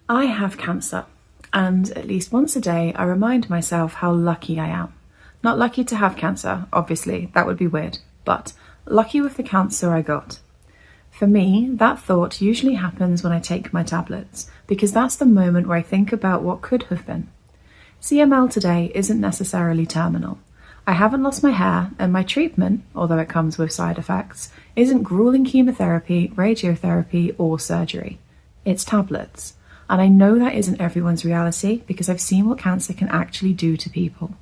I have cancer, and at least once a day I remind myself how lucky I am. Not lucky to have cancer, obviously, that would be weird, but lucky with the cancer I got. For me, that thought usually happens when I take my tablets, because that's the moment where I think about what could have been. CML today isn't necessarily terminal. I haven't lost my hair, and my treatment, although it comes with side effects, isn't grueling chemotherapy, radiotherapy, or surgery. It's tablets. And I know that isn't everyone's reality because I've seen what cancer can actually do to people.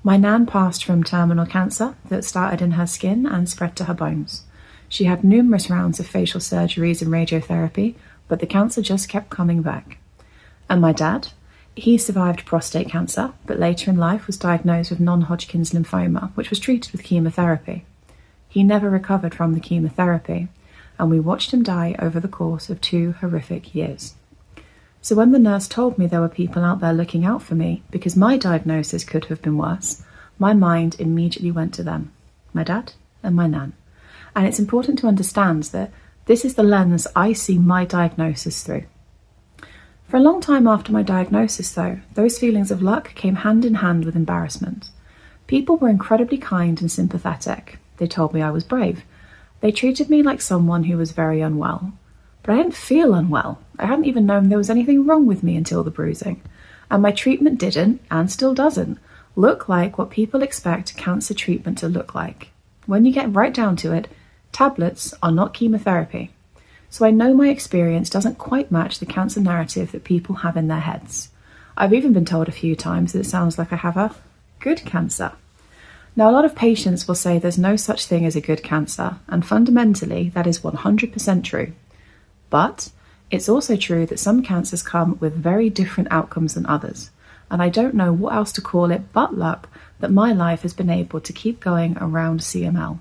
My nan passed from terminal cancer that started in her skin and spread to her bones. She had numerous rounds of facial surgeries and radiotherapy, but the cancer just kept coming back. And my dad? He survived prostate cancer, but later in life was diagnosed with non-Hodgkin's lymphoma, which was treated with chemotherapy. He never recovered from the chemotherapy, and we watched him die over the course of 2 horrific years. So when the nurse told me there were people out there looking out for me because my diagnosis could have been worse, my mind immediately went to them, my dad and my nan. And it's important to understand that this is the lens I see my diagnosis through. For a long time after my diagnosis, though, those feelings of luck came hand in hand with embarrassment. People were incredibly kind and sympathetic. They told me I was brave. They treated me like someone who was very unwell. But I didn't feel unwell. I hadn't even known there was anything wrong with me until the bruising. And my treatment didn't, and still doesn't, look like what people expect cancer treatment to look like. When you get right down to it, tablets are not chemotherapy. So I know my experience doesn't quite match the cancer narrative that people have in their heads. I've even been told a few times that it sounds like I have a good cancer. Now, a lot of patients will say there's no such thing as a good cancer, and fundamentally that is 100% true. But it's also true that some cancers come with very different outcomes than others, and I don't know what else to call it but luck that my life has been able to keep going around CML.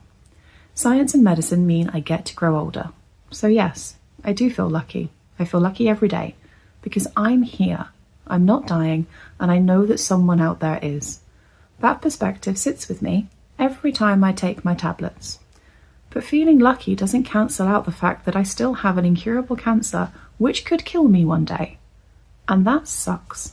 Science and medicine mean I get to grow older. So yes, I do feel lucky. I feel lucky every day because I'm here. I'm not dying, and I know that someone out there is. That perspective sits with me every time I take my tablets. But feeling lucky doesn't cancel out the fact that I still have an incurable cancer which could kill me one day. And that sucks.